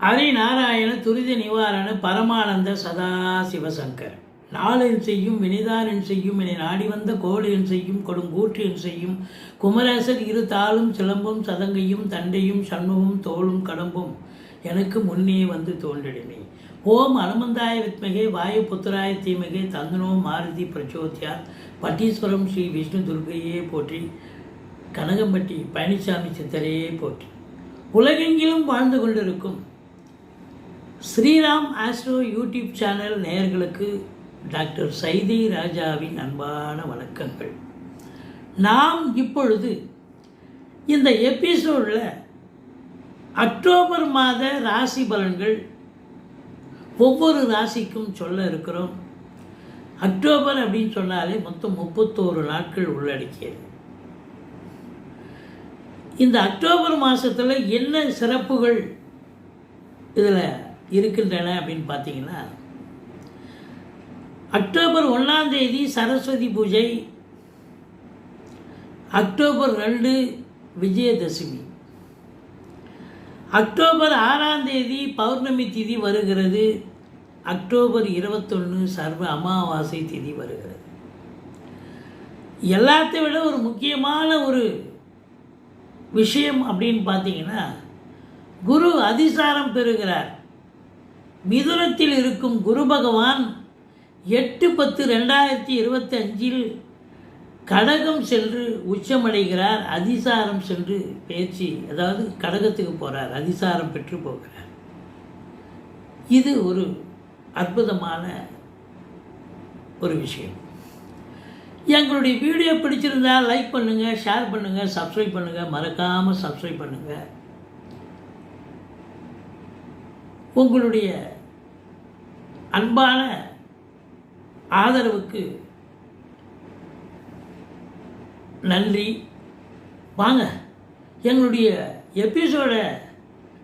ஹரிநாராயண துரித நிவாரண பரமானந்த சதாசிவசங்கர். நாளென் செய்யும் வினைதானென் செய்யும் என நாடி வந்த கோளென் செய்யும் கொடுங்கூற்றென் செய்யும் குமரேசர் இரு தாளும் சிலம்பும் சதங்கையும் தண்டையும் சண்முகம் தோளும் கடம்பும் எனக்கு முன்னே வந்து தோன்றிடுமே. ஓம் அனுமந்தாய வித்மகே வாயு புத்திராய தீமகே தந்தனோ மாருதி பிரச்சோத்யா பட்டீஸ்வரம் ஸ்ரீ விஷ்ணு துர்கையே போற்றி கனகம்பட்டி பழனிசாமி சித்தரையே போற்றி. உலகெங்கிலும் வாழ்ந்து கொண்டிருக்கும் ஸ்ரீராம் ஆஸ்ட்ரோ யூடியூப் சேனல் நேயர்களுக்கு டாக்டர் சைதை ராஜாவின் அன்பான வணக்கங்கள். நாம் இப்பொழுது இந்த எபிசோடில் அக்டோபர் மாத ராசி பலன்கள் ஒவ்வொரு ராசிக்கும் சொல்ல இருக்கிறோம். அக்டோபர் அப்படின்னு சொன்னாலே மொத்தம் 31 நாட்கள் உள்ளடக்கியது. இந்த அக்டோபர் மாதத்தில் என்ன சிறப்புகள் இதில் இருக்கின்றன அப்படின்னு பார்த்தீங்கன்னா, அக்டோபர் 1ஆம் தேதி சரஸ்வதி பூஜை, அக்டோபர் 2 விஜயதசமி, அக்டோபர் 6ஆம் தேதி பௌர்ணமி திதி வருகிறது, அக்டோபர் 21 சர்வ அமாவாசை திதி வருகிறது. எல்லாத்தை விட ஒரு முக்கியமான ஒரு விஷயம் அப்படின்னு பார்த்தீங்கன்னா, குரு அதிசாரம் பெறுகிறார். மிதுனத்தில் இருக்கும் குரு பகவான் 8/10/2025 கடகம் சென்று உச்சமடைகிறார். அதிசாரம் சென்று பயிற்சி, அதாவது கடகத்துக்கு போகிறார், அதிசாரம் பெற்று போகிறார். இது ஒரு அற்புதமான ஒரு விஷயம். எங்களுடைய வீடியோ பிடிச்சிருந்தால் லைக் பண்ணுங்கள், ஷேர் பண்ணுங்கள், சப்ஸ்கிரைப் பண்ணுங்கள், மறக்காமல் சப்ஸ்கிரைப் பண்ணுங்கள். உங்களுடைய அன்பான ஆதரவுக்கு நன்றி. வாங்க எங்களுடைய எபிசோடை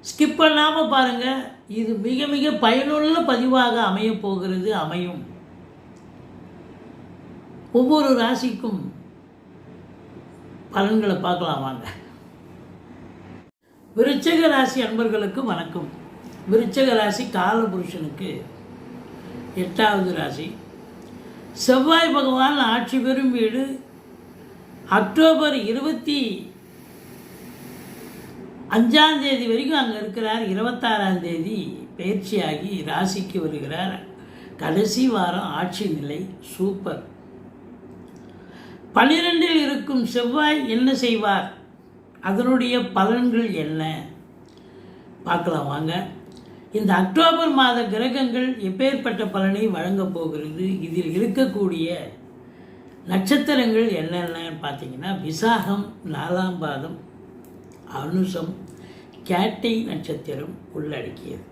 ஸ்கிப் பண்ணாமல் பாருங்கள். இது மிக மிக பயனுள்ள பதிவாக அமையப் போகிறது, அமையும். ஒவ்வொரு ராசிக்கும் பலன்களை பார்க்கலாம் வாங்க. விருச்சிக ராசி அன்பர்களுக்கு வணக்கம். விருச்சிக ராசி காலபுருஷனுக்கு 8வது ராசி. செவ்வாய் பகவான் ஆட்சி பெறும் வீடு. அக்டோபர் 25ஆம் தேதி வரைக்கும் அங்கே இருக்கிறார். 26ஆம் தேதி பயிற்சியாகி ராசிக்கு வருகிறார். கடைசி வாரம் ஆட்சி நிலை. சூப்பர். 12இல் இருக்கும் செவ்வாய் என்ன செய்வார், அதனுடைய பலன்கள் என்ன பார்க்கலாம் வாங்க. இந்த அக்டோபர் மாத கிரகங்கள் எப்பேற்பட்ட பலனை வழங்கப் போகிறது, இதில் இருக்கக்கூடிய நட்சத்திரங்கள் என்னென்னு பார்த்தீங்கன்னா, விசாகம் 4ஆம் பாதம், அனுசம், கேட்டை நட்சத்திரம் உள்ளடக்கியது.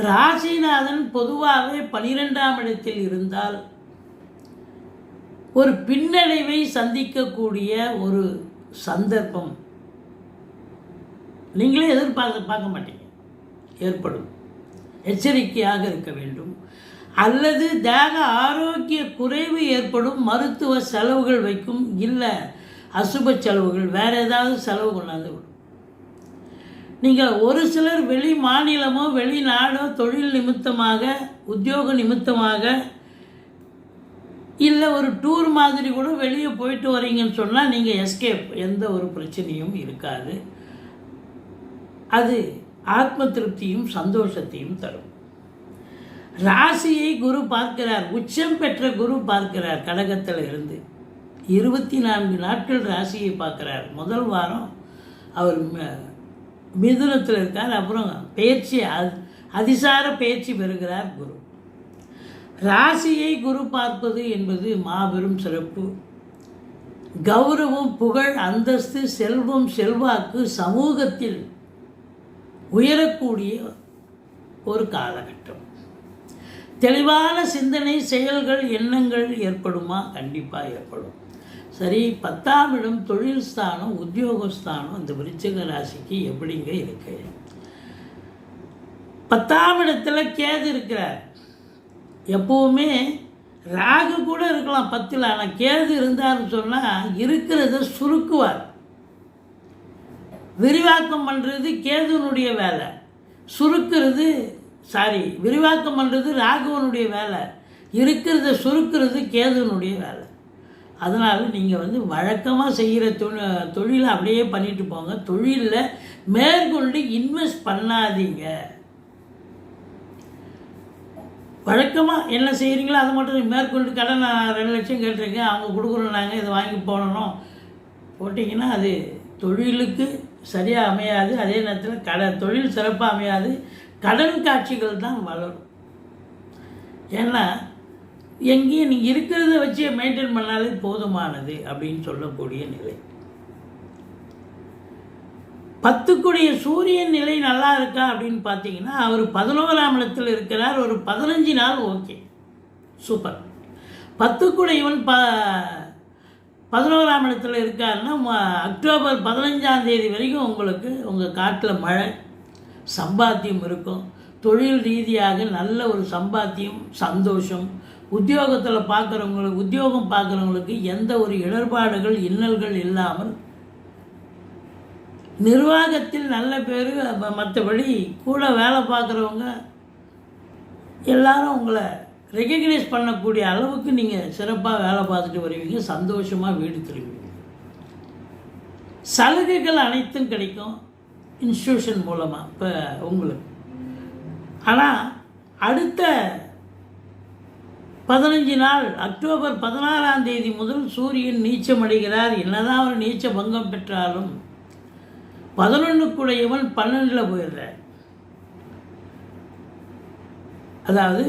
ராசிநாதன் பொதுவாகவே 12ஆம் இடத்தில் இருந்தால் ஒரு பின்னடைவை சந்திக்கக்கூடிய ஒரு சந்தர்ப்பம் நீங்களே பார்க்க மாட்டீங்க, ஏற்படும். எச்சரிக்கையாக இருக்க வேண்டும். அல்லது தேக ஆரோக்கிய குறைவு ஏற்படும், மருத்துவ செலவுகள் வைக்கும், இல்லை அசுப செலவுகள், வேறு ஏதாவது செலவு கொண்டாந்து விடும். நீங்கள் ஒரு சிலர் வெளி மாநிலமோ வெளிநாடோ தொழில் நிமித்தமாக, உத்தியோக நிமித்தமாக, இல்லை ஒரு டூர் மாதிரி கூட வெளியே போயிட்டு வரீங்கன்னு சொன்னால் நீங்கள் எஸ்கேப், எந்த ஒரு பிரச்சனையும் இருக்காது. அது ஆத்ம திருப்தியும் சந்தோஷத்தையும் தரும். ராசியை குரு பார்க்கிறார். உச்சம் பெற்ற குரு பார்க்கிறார். கடகத்தில் இருந்து 24 நாட்கள் ராசியை பார்க்கிறார். முதல் வாரம் அவர் மிதுனத்தில் இருக்கார். அப்புறம் பயிற்சி, அதிசார பயிற்சி பெறுகிறார் குரு. ராசியை குரு பார்ப்பது என்பது மாபெரும் சிறப்பு. கௌரவம், புகழ், அந்தஸ்து, செல்வம், செல்வாக்கு, சமூகத்தில் உயரக்கூடிய ஒரு காலகட்டம். தெளிவான சிந்தனை, செயல்கள், எண்ணங்கள் ஏற்படுமா? கண்டிப்பாக ஏற்படும். சரி, 10ஆம் இடம் தொழில் ஸ்தானம், உத்தியோகஸ்தானம் இந்த விருச்சிக ராசிக்கு எப்படிங்க இருக்கு? 10ஆம் இடத்துல கேது இருக்கிறார். எப்போவுமே ராகு கூட இருக்கலாம் 10ல், ஆனால் கேது இருந்தார்னு சொன்னால் இருக்கிறத சுருக்குவார். விரிவாக்கம் பண்ணுறது கேதுனுடைய வேலை. சுருக்கிறது விரிவாக்கம் பண்ணுறது ராகுவனுடைய வேலை, இருக்கிறத சுருக்கிறது கேதுவனுடைய வேலை. அதனால் நீங்கள் வழக்கமாக செய்கிற தொழிலை அப்படியே பண்ணிட்டு போங்க. தொழிலில் மேற்கொண்டு இன்வெஸ்ட் பண்ணாதீங்க. வழக்கமாக என்ன செய்கிறீங்களோ அது மட்டும் மேற்கொண்டு கடன் 2 லட்சம் கேட்டிருக்கேன், அவங்க கொடுக்குறோம், நாங்கள் இதை வாங்கி போடணும் போட்டிங்கன்னா அது தொழிலுக்கு சரியாக அமையாது. அதே நேரத்தில் தொழில் சிறப்பாக அமையாது, கடன் காட்சிகள் தான் வளரும். ஏன்னா எங்கேயும் நீங்கள் இருக்கிறத வச்சு மெயின்டைன் பண்ணாலே போதுமானது அப்படின்னு சொல்லக்கூடிய நிலை. 10க்குடைய சூரியன் நிலை நல்லா இருக்கா அப்படின்னு பார்த்தீங்கன்னா அவர் 11ஆம் இடத்தில் இருக்கிறார். ஒரு 15 நாள் ஓகே, சூப்பர். 10க்குடையவன் 11ஆம் இடத்துல இருக்காருன்னா அக்டோபர் 15ஆம் தேதி வரைக்கும் உங்களுக்கு உங்கள் காட்டில் மழை, சம்பாத்தியம் இருக்கும். தொழில் ரீதியாக நல்ல ஒரு சம்பாத்தியம், சந்தோஷம். உத்தியோகம் பார்க்குறவங்களுக்கு எந்த ஒரு இடர்பாடுகள் இன்னல்கள் இல்லாமல் நிர்வாகத்தில் நல்ல பேர். மற்றபடி கூட வேலை பார்க்குறவங்க எல்லாரும் உங்களை ரெகக்னைஸ் பண்ணக்கூடிய அளவுக்கு நீங்கள் சிறப்பாக வேலை பார்த்துட்டு வருவீங்க, சந்தோஷமாக வீடு திரும்புவீங்க. சலுகைகள் அனைத்தும் கிடைக்கும் இன்ஸ்டியூஷன் மூலமாக இப்போ உங்களுக்கு. ஆனால் அடுத்த 15 நாள் அக்டோபர் 16ஆம் தேதி முதல் சூரியன் நீச்சம் அடைகிறார். என்னதான் அவர் நீச்ச பங்கம் பெற்றாலும் 11க்குடையவன் 12ல் போயிடுறார். அதாவது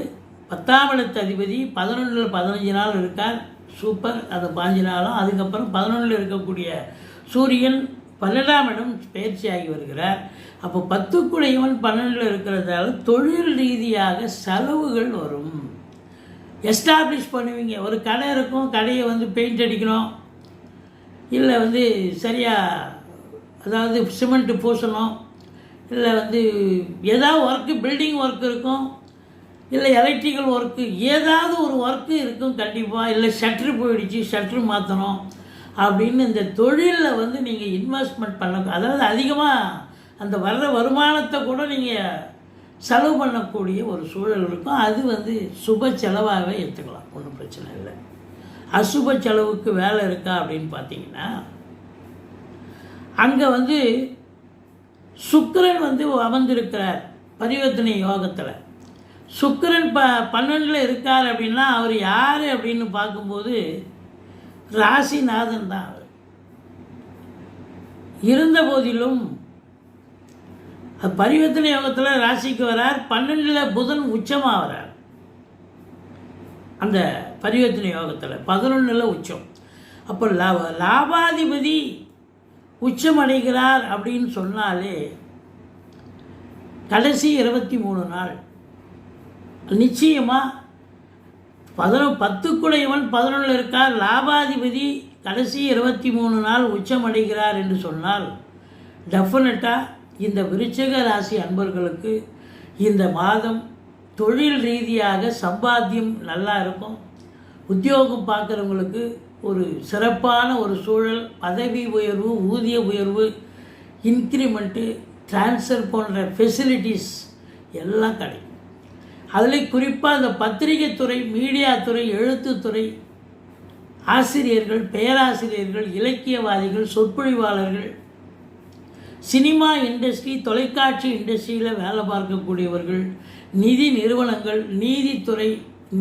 10ஆம் இடத்து அதிபதி 11ல் 15 நாள் இருக்கார், சூப்பர். அது 15 நாளும். அதுக்கப்புறம் 11ல் இருக்கக்கூடிய சூரியன் 12ஆம் இடம் பயிற்சியாகி வருகிறார். அப்போ 10க்குடையவன் 12ல் இருக்கிறதால தொழில் ரீதியாக செலவுகள் வரும். எஸ்டாப்ளிஷ் பண்ணுவீங்க. ஒரு கடை இருக்கும், கடையை பெயிண்ட் அடிக்கணும், இல்லை சரியாக அதாவது சிமெண்ட்டு பூசணும், இல்லை ஏதாவது ஒர்க்கு, பில்டிங் ஒர்க் இருக்கும், இல்லை எலக்ட்ரிக்கல் ஒர்க்கு, ஏதாவது ஒரு ஒர்க்கு இருக்கும் கண்டிப்பாக. இல்லை ஷட்ரு போயிடுச்சு, ஷட்ரு மாற்றணும் அப்படின்னு இந்த தொழிலில் நீங்கள் இன்வெஸ்ட்மெண்ட் பண்ண, அதாவது அதிகமாக அந்த வர்ற வருமானத்தை கூட நீங்கள் செலவு பண்ணக்கூடிய ஒரு சூழல் இருக்கும். அது சுப செலவாகவே எடுத்துக்கலாம், ஒன்றும் பிரச்சனை இல்லை. அசுப செலவுக்கு வேலை இருக்கா அப்படின்னு பார்த்தீங்கன்னா அங்கே சுக்கிரன் அமர்ந்திருக்கிறார் பரிவர்த்தனை யோகத்தில். சுக்கிரன் 12ல் இருக்கார் அப்படின்னா அவர் யார் அப்படின்னு பார்க்கும்போது ராசிநாதன் தான். அவர் இருந்த போதிலும் பரிவர்த்தனை யோகத்தில் ராசிக்கு வரார். 12ல் புதன் உச்சமாக வரார். அந்த பரிவர்த்தனை யோகத்தில் 11ல் உச்சம். அப்போ லாபாதிபதி உச்சம் அடைகிறார் அப்படின்னு சொன்னாலே கடைசி 23 நாள் நிச்சயமாக 10க்குடையவன் 11ல் இருக்கார், லாபாதிபதி கடைசி 23 நாள் உச்சம் அடைகிறார் என்று சொன்னால் டெஃபினட்டாக இந்த விருச்சிக ராசி அன்பர்களுக்கு இந்த மாதம் தொழில் ரீதியாக சம்பாத்தியம் நல்லா இருக்கும். உத்தியோகம் பார்க்குறவங்களுக்கு ஒரு சிறப்பான ஒரு சூழல், பதவி உயர்வு, ஊதிய உயர்வு, இன்க்ரிமெண்ட்டு, டிரான்ஸ்ஃபர் போன்ற ஃபெசிலிட்டிஸ் எல்லாம் கிடைக்கும். அதில் குறிப்பாக இந்த பத்திரிகை துறை, மீடியா துறை, எழுத்துத்துறை, ஆசிரியர்கள், பேராசிரியர்கள், இலக்கியவாதிகள், சொற்பொழிவாளர்கள், சினிமா இண்டஸ்ட்ரி, தொலைக்காட்சி இண்டஸ்ட்ரியில் வேலை பார்க்கக்கூடியவர்கள், நிதி நிறுவனங்கள்,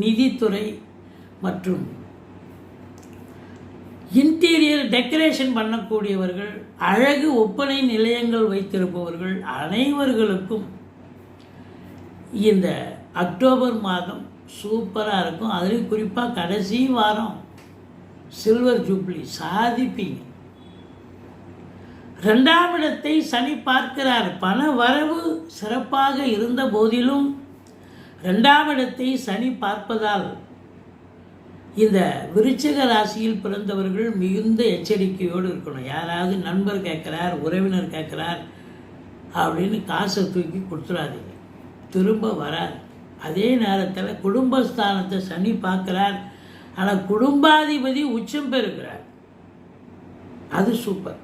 நிதித்துறை மற்றும் இன்டீரியர் டெக்கரேஷன் பண்ணக்கூடியவர்கள், அழகு ஒப்பனை நிலையங்கள் வைத்திருப்பவர்கள் அனைவர்களுக்கும் இந்த அக்டோபர் மாதம் சூப்பராக இருக்கும். அதுலேயும் குறிப்பாக கடைசி வாரம் சில்வர் ஜூப்ளி சாதிப்பீங்க. 2ஆம் இடத்தை சனி பார்க்கிறார். பண வரவு சிறப்பாக இருந்த போதிலும் 2ஆம் இடத்தை சனி பார்ப்பதால் இந்த விருச்சிக ராசியில் பிறந்தவர்கள் மிகுந்த எச்சரிக்கையோடு இருக்கணும். யாராவது நண்பர் கேட்குறார், உறவினர் கேட்குறார் அப்படின்னு காசை தூக்கி கொடுத்துடாதீங்க, திரும்ப வராது. அதே நேரத்தில் குடும்பஸ்தானத்தை சனி பார்க்குறார், ஆனால் குடும்பாதிபதி உச்சம் பெறுகிறார். அது சூப்பர்.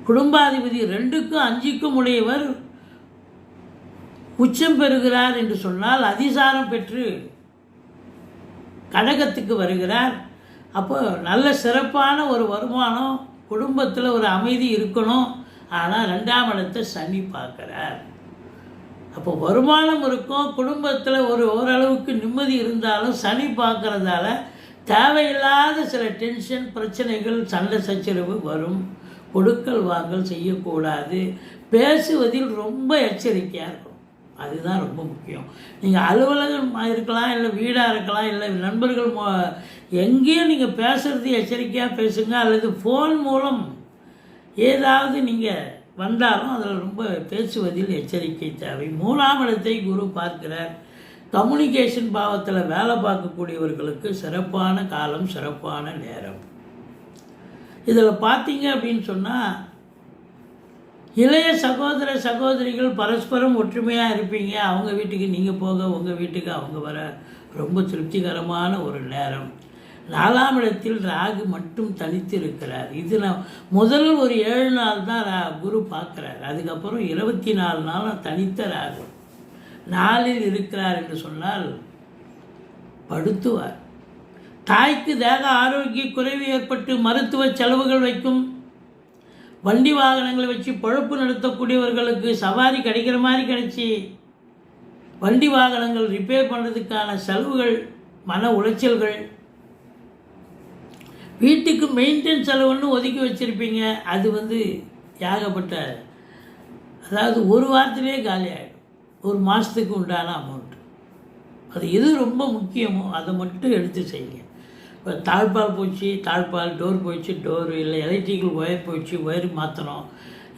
குடும்பாதிபதி 2க்கும் 5க்கும் உடையவர் உச்சம் பெறுகிறார் என்று சொன்னால் அதிசாரம் பெற்று கடகத்துக்கு வருகிறார். அப்போ நல்ல சிறப்பான ஒரு வருமானம், குடும்பத்தில் ஒரு அமைதி இருக்கணும். ஆனால் 2ஆம் இடத்தை சனி பார்க்குறார். அப்போ வருமானம் இருக்கும், குடும்பத்தில் ஓரளவுக்கு நிம்மதி இருந்தாலும் சனி பார்க்குறதால தேவையில்லாத சில டென்ஷன், பிரச்சனைகள், சண்டை சச்சரவு வரும். கொடுக்கல் வாங்கல் செய்யக்கூடாது. பேசுவதில் ரொம்ப எச்சரிக்கையாக இருக்கும். அதுதான் ரொம்ப முக்கியம். நீங்கள் அலுவலகம் இருக்கலாம், இல்லை வீடாக இருக்கலாம், இல்லை நண்பர்கள் எங்கேயும் நீங்கள் பேசுகிறது எச்சரிக்கையாக பேசுங்க. அல்லது ஃபோன் மூலம் ஏதாவது நீங்கள் வந்தாலும் அதில் ரொம்ப பேசுவதில் எச்சரிக்கை தேவை. 3ஆம் இடத்தை குரு பார்க்கிறார். கம்யூனிகேஷன் பாவத்தில் வேலை பார்க்கக்கூடியவர்களுக்கு சிறப்பான காலம், சிறப்பான நேரம். இதில் பார்த்தீங்க அப்படின்னு சொன்னால் இளைய சகோதர சகோதரிகள் பரஸ்பரம் ஒற்றுமையாக இருப்பீங்க. அவங்க வீட்டுக்கு நீங்கள் போக, உங்கள் வீட்டுக்கு அவங்க வர ரொம்ப திருப்திகரமான ஒரு நேரம். 4ஆம் இடத்தில் ராகு மட்டும் தனித்து இருக்கிறார். இது முதல் ஒரு 7 நாள் தான் குரு பார்க்குறார். அதுக்கப்புறம் 24 நாள் தனித்த ராகு 4இல் இருக்கிறார் என்று சொன்னால் படுத்துவார். தாய்க்கு தேக ஆரோக்கிய குறைவு ஏற்பட்டு மருத்துவ செலவுகள் வைக்கும். வண்டி வாகனங்களை வச்சு பொழப்பு நடத்தக்கூடியவர்களுக்கு சவாரி கிடைக்கிற மாதிரி கிடைச்சி வண்டி வாகனங்கள் ரிப்பேர் பண்ணுறதுக்கான செலவுகள், மன உளைச்சல்கள், வீட்டுக்கு மெயின்டெனன்ஸ் செலவுன்னு ஒதுக்கி வச்சுருப்பீங்க. அது ஏகப்பட்ட, அதாவது ஒரு வாரத்திலே காலி ஆகிடும். ஒரு மாதத்துக்கு உண்டான அமௌண்ட்டு. அது எது ரொம்ப முக்கியமோ அதை மட்டும் எடுத்து செய்யுங்க. இப்போ தாழ்பால் போச்சு, தாழ்பால், டோர் போயிடுச்சு, டோரு, இல்லை எலக்ட்ரிக்கல் ஒயர் போயிடுச்சு, ஒயர் மாற்றணும்,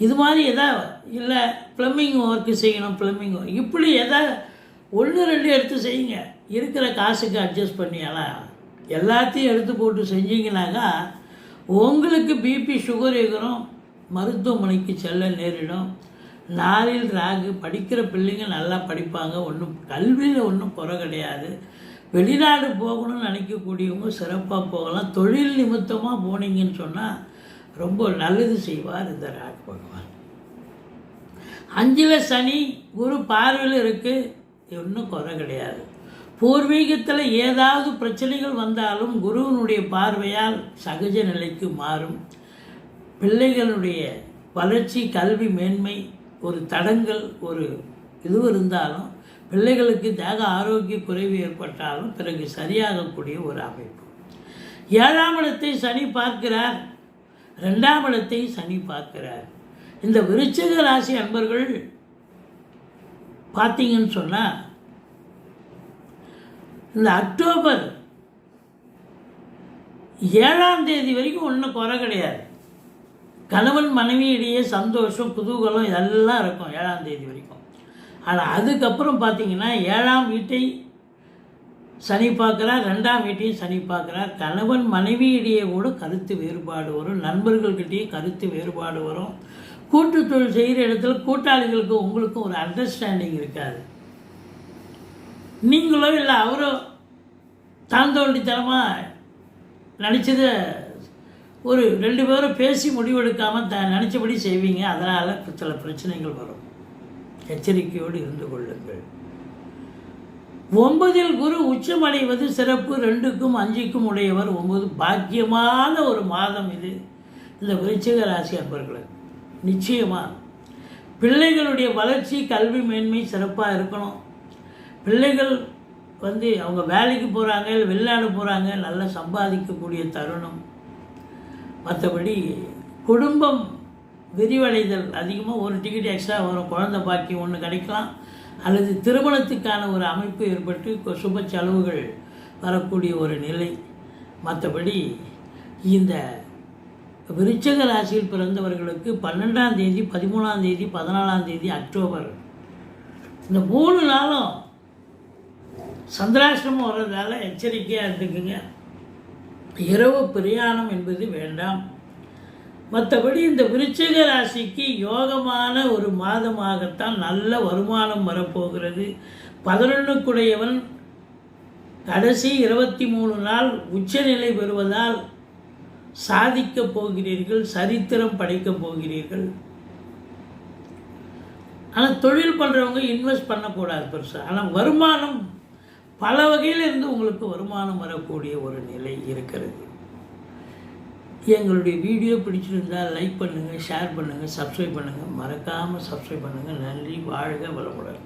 இது மாதிரி எதாவது, இல்லை ப்ளம்பிங் ஒர்க்கு செய்யணும், ப்ளம்பிங் இப்படி எதாவது 1-2 எடுத்து செய்யுங்க. இருக்கிற காசுக்கு அட்ஜஸ்ட் பண்ணியாலாம் எல்லாத்தையும் எடுத்து போட்டு செஞ்சீங்கன்னாக்கா உங்களுக்கு பிபி, சுகர் ஏறும், மருத்துவமனைக்கு செல்ல நேரிடும். 4இல் ராகு. படிக்கிற பிள்ளைங்க நல்லா படிப்பாங்க, ஒன்றும் கல்வியில் ஒன்றும் குறை கிடையாது. வெளிநாடு போகணும்னு நினைக்கக்கூடியவங்க சிறப்பாக போகலாம். தொழில் நிமித்தமாக போனீங்கன்னு சொன்னால் ரொம்ப நல்லது செய்வார் இந்த ராகு பகவான். 5இல் சனி, குரு பார்வையில் இருக்குது, ஒன்றும் குறை கிடையாது. பூர்வீகத்தில் ஏதாவது பிரச்சனைகள் வந்தாலும் குருவினுடைய பார்வையால் சகஜ நிலைக்கு மாறும். பிள்ளைகளுடைய வளர்ச்சி, கல்வி மேன்மை, ஒரு தடங்கள், ஒரு இது இருந்தாலும், பிள்ளைகளுக்கு தேக ஆரோக்கிய குறைவு ஏற்பட்டாலும் பிறகு சரியாகக்கூடிய ஒரு அமைப்பு. 7ஆம் இடத்தை சனி பார்க்கிறார், 2ஆம் இடத்தை சனி பார்க்கிறார். இந்த விருச்சிக ராசி அன்பர்கள் பார்த்தீங்கன்னு சொன்னால் இந்த அக்டோபர் 7ஆம் தேதி வரைக்கும் ஒன்றும் குறை கிடையாது. கணவன் மனைவியிடையே சந்தோஷம், குதூகலம் இதெல்லாம் இருக்கும் 7ஆம் தேதி வரைக்கும். ஆனால் அதுக்கப்புறம் பார்த்தீங்கன்னா 7ஆம் வீட்டை சனி பார்க்குறார், 2ஆம் வீட்டையும் சனி பார்க்குறார். கணவன் மனைவியிடையே கூட கருத்து வேறுபாடு வரும், நண்பர்கள்கிட்டயே கருத்து வேறுபாடு வரும். கூட்டு தொழில் செய்கிற இடத்துல கூட்டாளிகளுக்கு உங்களுக்கும் ஒரு அண்டர்ஸ்டாண்டிங் இருக்காது. நீங்களோ இல்லை அவரோ தாந்தோண்டித்தனமாக நினச்சதை ஒரு 2 பேரும் பேசி முடிவெடுக்காமல் நினச்சபடி செய்வீங்க. அதனால் சில பிரச்சனைகள் வரும். எச்சரிக்கையோடு இருந்து கொள்ளுங்கள். 9இல் குரு உச்சமடைவது சிறப்பு. 2க்கும் 5க்கும் உடையவர் 9. பாக்கியமான ஒரு மாதம் இது இந்த விருச்சிக ராசி அன்பர்களுக்கு. நிச்சயமாக பிள்ளைகளுடைய வளர்ச்சி, கல்வி மேன்மை சிறப்பாக இருக்கணும். பிள்ளைகள் அவங்க வேலைக்கு போகிறாங்க, இல்லை வெளிநாடு போகிறாங்க, நல்லா சம்பாதிக்கக்கூடிய தருணம். மற்றபடி குடும்பம் விரிவடைதல், அதிகமாக ஒரு டிக்கெட் எக்ஸ்ட்ரா வரும், குழந்தை பாக்கியம் ஒன்று கிடைக்கலாம், அல்லது திருமணத்துக்கான ஒரு அமைப்பு ஏற்பட்டு சுப செலவுகள் வரக்கூடிய ஒரு நிலை. மற்றபடி இந்த விருச்சிக ராசியில் பிறந்தவர்களுக்கு 12ஆம் தேதி, 13ஆம் தேதி, 14ஆம் தேதி அக்டோபர் இந்த 3 நாளும் சந்திராஷ்டமம் வர்றதால எச்சரிக்கையாக இருந்துக்குங்க. இரவு பிரயாணம் என்பது வேண்டாம். மற்றபடி இந்த விருச்சிக ராசிக்கு யோகமான ஒரு மாதமாகத்தான் நல்ல வருமானம் வரப்போகிறது. 11க்குடையவன் கடைசி 23 நாள் உச்சநிலை பெறுவதால் சாதிக்கப் போகிறீர்கள், சரித்திரம் படைக்கப் போகிறீர்கள். ஆனால் தொழில் பண்ணுறவங்க இன்வெஸ்ட் பண்ணக்கூடாது பெருசாக. ஆனால் வருமானம் பல வகையில் இருந்து உங்களுக்கு வருமானம் வரக்கூடிய ஒரு நிலை இருக்கிறது. எங்களுடைய வீடியோ பிடிச்சிருந்தால் லைக் பண்ணுங்கள், ஷேர் பண்ணுங்கள், சப்ஸ்கிரைப் பண்ணுங்கள். மறக்காமல் சப்ஸ்கிரைப் பண்ணுங்கள். நன்றி. வாழ்க வளமுடன்.